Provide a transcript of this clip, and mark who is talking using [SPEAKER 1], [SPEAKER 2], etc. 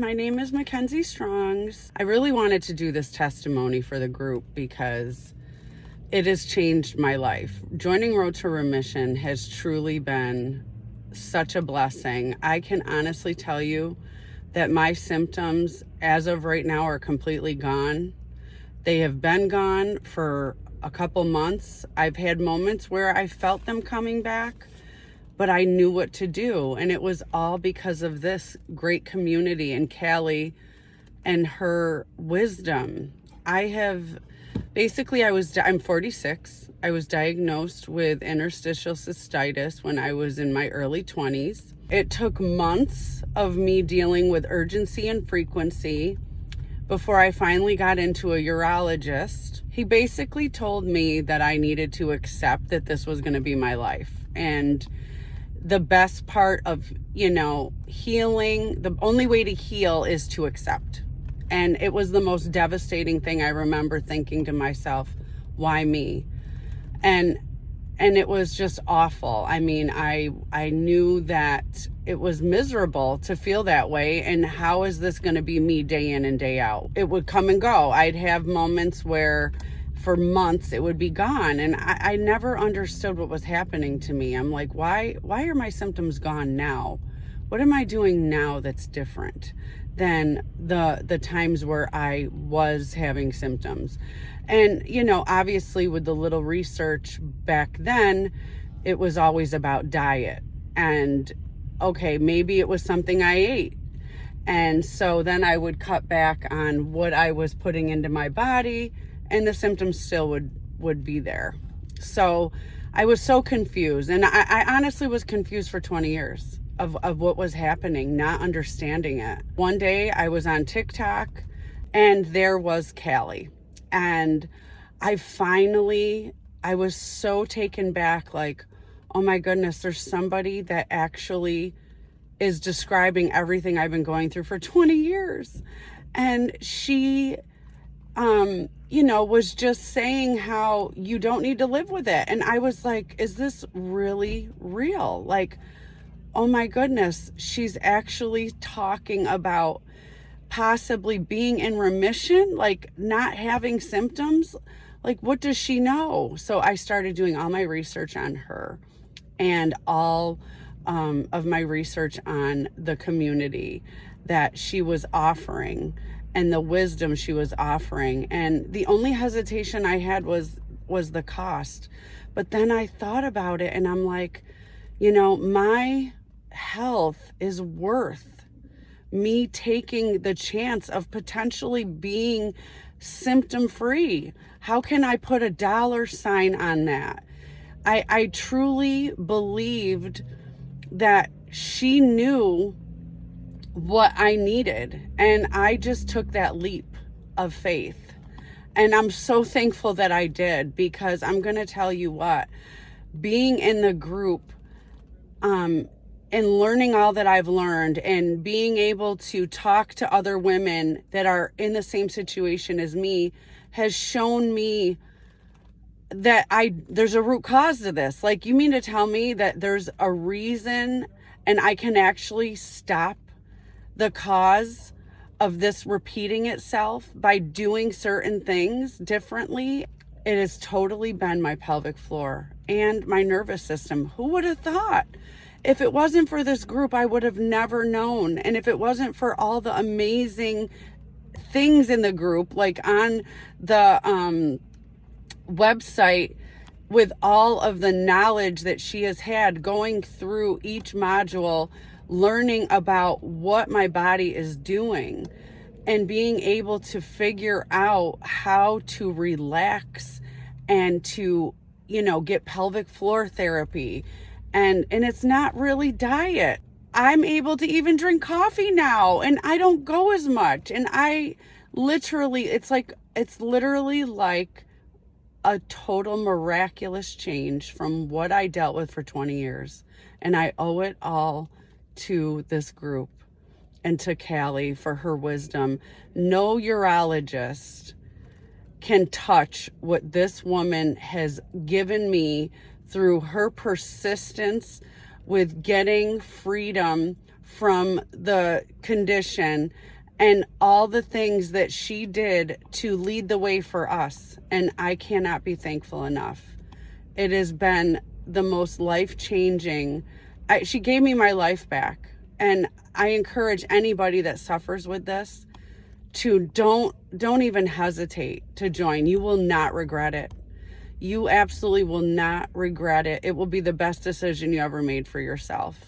[SPEAKER 1] My name is Mackenzie Strongs. I really wanted to do this testimony for the group because it has changed my life. Joining Road to Remission has truly been such a blessing. I can honestly tell you that my symptoms as of right now are completely gone. They have been gone for a couple months. I've had moments where I felt them coming back, but I knew what to do. And it was all because of this great community and Callie and her wisdom. I'm 46. I was diagnosed with interstitial cystitis when I was in my early 20s. It took months of me dealing with urgency and frequency before I finally got into a urologist. He basically told me that I needed to accept that this was going to be my life. And the best part of, healing, the only way to heal is to accept. And it was the most devastating thing. I remember thinking to myself, why me? And it was just awful. I mean, I knew that it was miserable to feel that way. And how is this going to be me day in and day out? It would come and go. I'd have moments where for months it would be gone. And I never understood what was happening to me. I'm like, why are my symptoms gone now? What am I doing now that's different than the times where I was having symptoms? And, obviously with the little research back then, it was always about diet. And okay, maybe it was something I ate. And so then I would cut back on what I was putting into my body, and the symptoms still would be there. So I was so confused. And I honestly was confused for 20 years of what was happening, not understanding it. One day I was on TikTok and there was Callie. And I was so taken back, like, oh my goodness, there's somebody that actually is describing everything I've been going through for 20 years. And she, was just saying how you don't need to live with it. And I was like, is this really real? Like, oh my goodness, she's actually talking about possibly being in remission, like not having symptoms. Like, what does she know? So I started doing all my research on her and all of my research on the community that she was offering and the wisdom she was offering. And the only hesitation I had was the cost. But then I thought about it and I'm like, my health is worth me taking the chance of potentially being symptom free. How can I put a dollar sign on that? I truly believed that she knew what I needed. And I just took that leap of faith. And I'm so thankful that I did, because I'm going to tell you what, being in the group, and learning all that I've learned and being able to talk to other women that are in the same situation as me has shown me that there's a root cause to this. Like, you mean to tell me that there's a reason and I can actually stop the cause of this repeating itself by doing certain things differently? It has totally been my pelvic floor and my nervous system. Who would have thought? If it wasn't for this group, I would have never known. And if it wasn't for all the amazing things in the group, like on the website, with all of the knowledge that she has had going through each module, learning about what my body is doing and being able to figure out how to relax and to, get pelvic floor therapy. And it's not really diet. I'm able to even drink coffee now and I don't go as much. And it's literally like a total miraculous change from what I dealt with for 20 years. And I owe it all to this group and to Callie for her wisdom. No urologist can touch what this woman has given me through her persistence with getting freedom from the condition and all the things that she did to lead the way for us. And I cannot be thankful enough. It has been the most life-changing. She gave me my life back. And I encourage anybody that suffers with this to don't even hesitate to join. You will not regret it. You absolutely will not regret it. It will be the best decision you ever made for yourself.